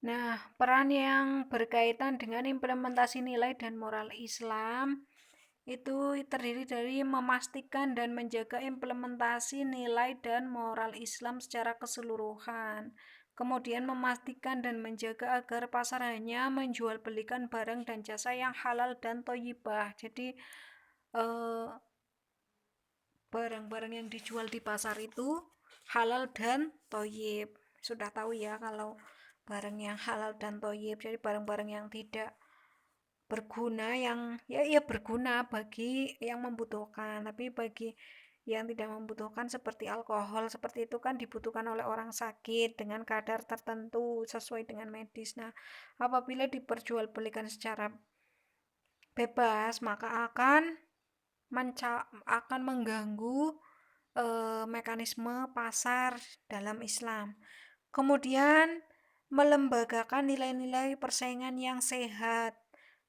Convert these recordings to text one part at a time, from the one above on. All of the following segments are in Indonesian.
Nah, peran yang berkaitan dengan implementasi nilai dan moral Islam itu terdiri dari memastikan dan menjaga implementasi nilai dan moral Islam secara keseluruhan. Kemudian memastikan dan menjaga agar pasar hanya menjual belikan barang dan jasa yang halal dan thayyibah. Jadi eh, barang-barang yang dijual di pasar itu halal dan thayyib. Sudah tahu ya kalau barang yang halal dan thayyib, jadi barang-barang yang tidak berguna, yang ya berguna bagi yang membutuhkan, tapi bagi yang tidak membutuhkan seperti alkohol seperti itu kan dibutuhkan oleh orang sakit dengan kadar tertentu sesuai dengan medis. Nah, apabila diperjualbelikan secara bebas maka akan mengganggu mekanisme pasar dalam Islam. Kemudian melembagakan nilai-nilai persaingan yang sehat,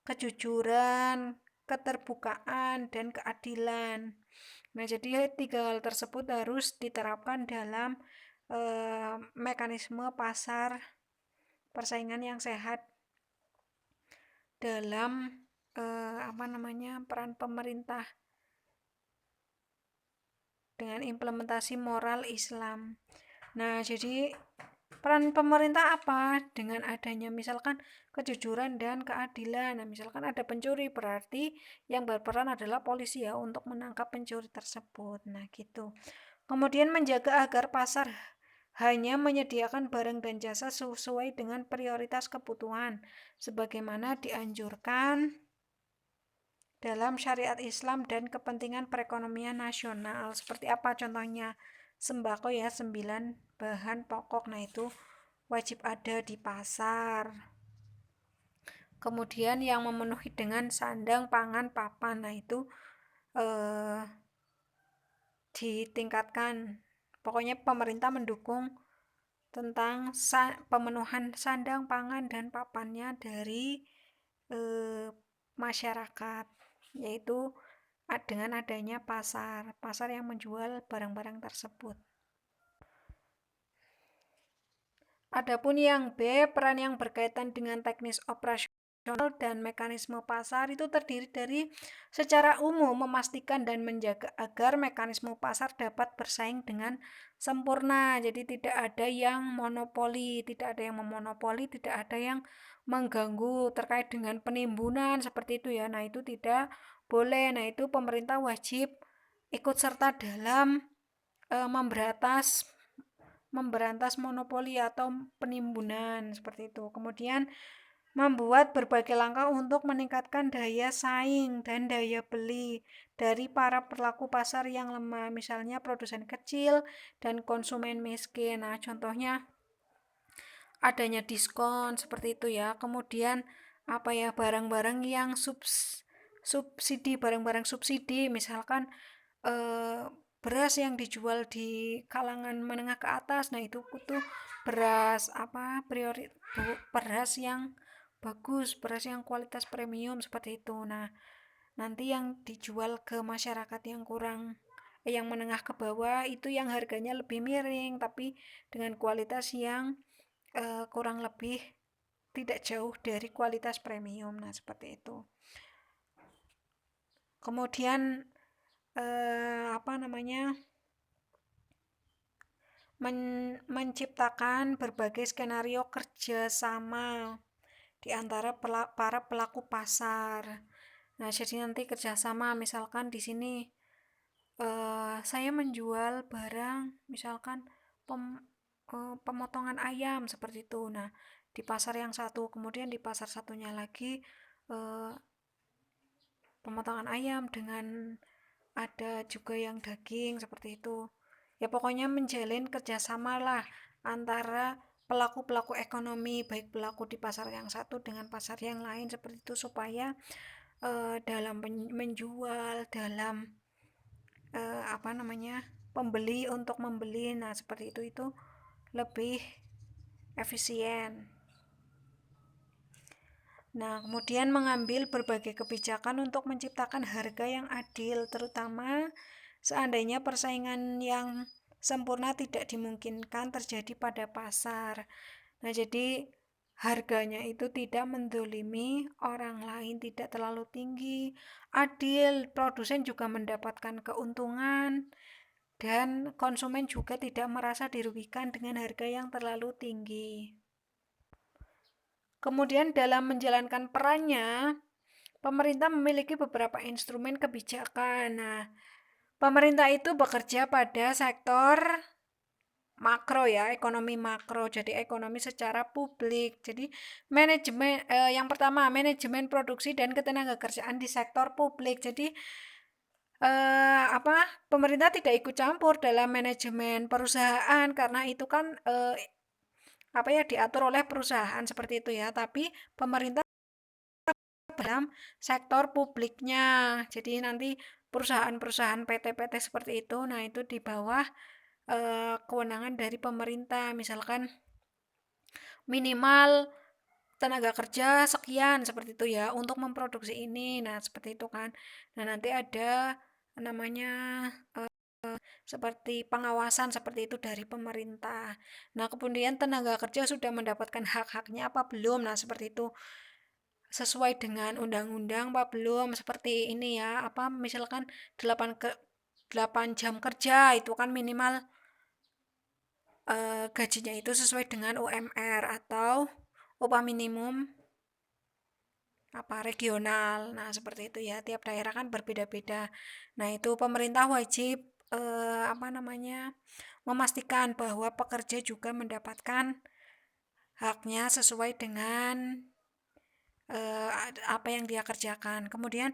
kejujuran, keterbukaan, dan keadilan. Nah, jadi tiga hal tersebut harus diterapkan dalam mekanisme pasar persaingan yang sehat dalam peran pemerintah dengan implementasi moral Islam. Nah, jadi peran pemerintah apa? Dengan adanya misalkan kejujuran dan keadilan. Nah, misalkan ada pencuri, berarti yang berperan adalah polisi ya untuk menangkap pencuri tersebut. Nah, gitu. Kemudian menjaga agar pasar hanya menyediakan barang dan jasa sesuai dengan prioritas kebutuhan sebagaimana dianjurkan dalam syariat Islam dan kepentingan perekonomian nasional. Seperti apa contohnya? Sembako ya, 9 bahan pokok. Nah, itu wajib ada di pasar. Kemudian yang memenuhi dengan sandang, pangan, papan. Nah, itu ditingkatkan. Pokoknya pemerintah mendukung tentang pemenuhan sandang, pangan, dan papannya dari masyarakat, yaitu dengan adanya pasar yang menjual barang-barang tersebut. Adapun yang B, peran yang berkaitan dengan teknis operasional dan mekanisme pasar itu terdiri dari secara umum memastikan dan menjaga agar mekanisme pasar dapat bersaing dengan sempurna. Jadi tidak ada yang monopoli, tidak ada yang memonopoli, tidak ada yang mengganggu terkait dengan penimbunan seperti itu ya. Nah, itu tidak boleh. Nah, itu pemerintah wajib ikut serta dalam memberantas monopoli atau penimbunan seperti itu. Kemudian membuat berbagai langkah untuk meningkatkan daya saing dan daya beli dari para pelaku pasar yang lemah, misalnya produsen kecil dan konsumen miskin. Nah, contohnya adanya diskon seperti itu ya. Kemudian barang-barang yang subsidi, barang-barang subsidi, misalkan eh, beras yang dijual di kalangan menengah ke atas. Nah, itu tuh beras beras yang bagus, beras yang kualitas premium seperti itu. Nah, nanti yang dijual ke masyarakat yang menengah ke bawah itu yang harganya lebih miring tapi dengan kualitas yang kurang lebih tidak jauh dari kualitas premium. Nah, seperti itu. Kemudian menciptakan berbagai skenario kerjasama di antara para pelaku pasar. Nah, jadi nanti kerjasama, misalkan di sini saya menjual barang, misalkan pemotongan ayam seperti itu. Nah, di pasar yang satu, kemudian di pasar satunya lagi eh, pemotongan ayam dengan ada juga yang daging seperti itu. Ya pokoknya menjalin kerjasama lah antara pelaku-pelaku ekonomi, baik pelaku di pasar yang satu dengan pasar yang lain seperti itu supaya dalam menjual, dalam pembeli untuk membeli. Nah, seperti itu lebih efisien. Nah, kemudian mengambil berbagai kebijakan untuk menciptakan harga yang adil, terutama seandainya persaingan yang sempurna tidak dimungkinkan terjadi pada pasar. Nah, jadi harganya itu tidak mendolimi orang lain, tidak terlalu tinggi, adil, produsen juga mendapatkan keuntungan, dan konsumen juga tidak merasa dirugikan dengan harga yang terlalu tinggi. Kemudian dalam menjalankan perannya, pemerintah memiliki beberapa instrumen kebijakan. Nah, pemerintah itu bekerja pada sektor makro ya, ekonomi makro, jadi ekonomi secara publik. Jadi yang pertama manajemen produksi dan ketenagakerjaan di sektor publik. Jadi pemerintah tidak ikut campur dalam manajemen perusahaan karena itu kan diatur oleh perusahaan seperti itu ya. Tapi pemerintah dalam sektor publiknya. Jadi nanti perusahaan-perusahaan PT-PT seperti itu, nah itu di bawah kewenangan dari pemerintah, misalkan minimal tenaga kerja sekian seperti itu ya untuk memproduksi ini. Nah, seperti itu kan. Nah, nanti ada namanya seperti pengawasan seperti itu dari pemerintah. Nah, kemudian tenaga kerja sudah mendapatkan hak-haknya apa belum? Nah, seperti itu. Sesuai dengan undang-undang apa belum? Seperti ini ya, misalkan 8 jam kerja itu kan minimal gajinya itu sesuai dengan UMR atau upah minimum regional. Nah, seperti itu ya. Tiap daerah kan berbeda-beda. Nah, itu pemerintah wajib memastikan bahwa pekerja juga mendapatkan haknya sesuai dengan apa yang dia kerjakan. Kemudian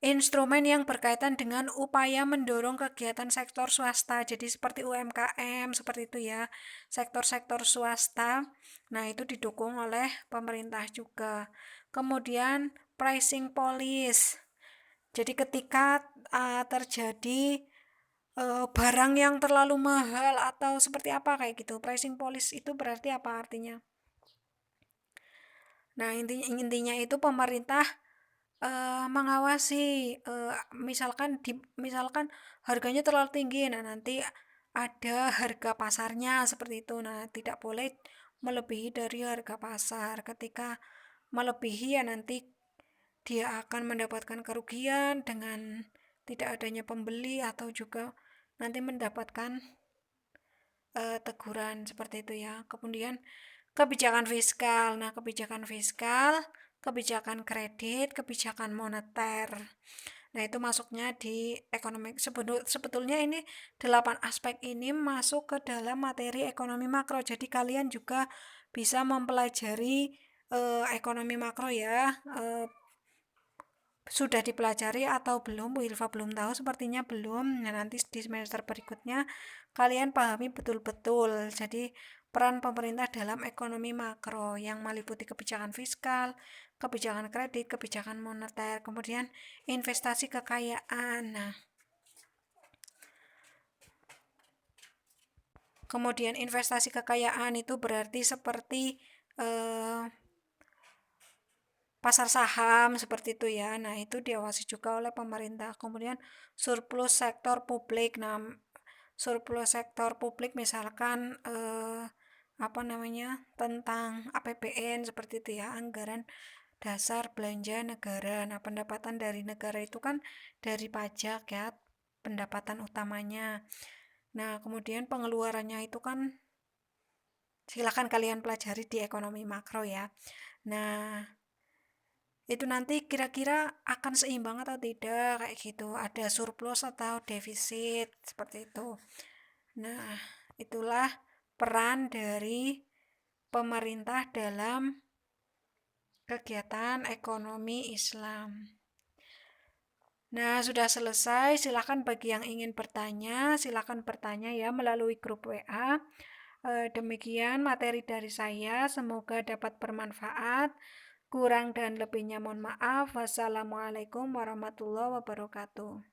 instrumen yang berkaitan dengan upaya mendorong kegiatan sektor swasta, jadi seperti UMKM, seperti itu ya, sektor-sektor swasta, nah itu didukung oleh pemerintah juga. Kemudian pricing policy, jadi ketika terjadi barang yang terlalu mahal atau seperti apa kayak gitu, pricing policy itu berarti apa artinya? Nah, intinya itu pemerintah mengawasi, misalkan harganya terlalu tinggi, nah nanti ada harga pasarnya seperti itu. Nah, tidak boleh melebihi dari harga pasar. Ketika melebihi ya nanti dia akan mendapatkan kerugian dengan tidak adanya pembeli atau juga nanti mendapatkan teguran seperti itu ya. Kemudian kebijakan fiskal. Nah, kebijakan fiskal, kebijakan kredit, kebijakan moneter. Nah, itu masuknya di ekonomi. Sebetulnya ini 8 aspek ini masuk ke dalam materi ekonomi makro. Jadi kalian juga bisa mempelajari ekonomi makro ya. Sudah dipelajari atau belum? Bu Ilva belum tahu, sepertinya belum. Nah, nanti di semester berikutnya kalian pahami betul-betul. Jadi peran pemerintah dalam ekonomi makro yang meliputi kebijakan fiskal, kebijakan kredit, kebijakan moneter, kemudian investasi kekayaan. Nah, kemudian investasi kekayaan itu berarti seperti pasar saham seperti itu ya. Nah, itu diawasi juga oleh pemerintah. Kemudian surplus sektor publik. Nah, surplus sektor publik misalkan tentang APBN seperti itu ya, anggaran dasar belanja negara. Nah, pendapatan dari negara itu kan dari pajak ya, pendapatan utamanya. Nah, kemudian pengeluarannya itu kan silakan kalian pelajari di ekonomi makro ya. Nah, itu nanti kira-kira akan seimbang atau tidak kayak gitu, ada surplus atau defisit seperti itu. Nah, itulah peran dari pemerintah dalam kegiatan ekonomi Islam. Nah, sudah selesai. Silakan bagi yang ingin bertanya, silakan bertanya ya melalui grup WA. Demikian materi dari saya, semoga dapat bermanfaat. Kurang dan lebihnya mohon maaf. Wassalamualaikum warahmatullahi wabarakatuh.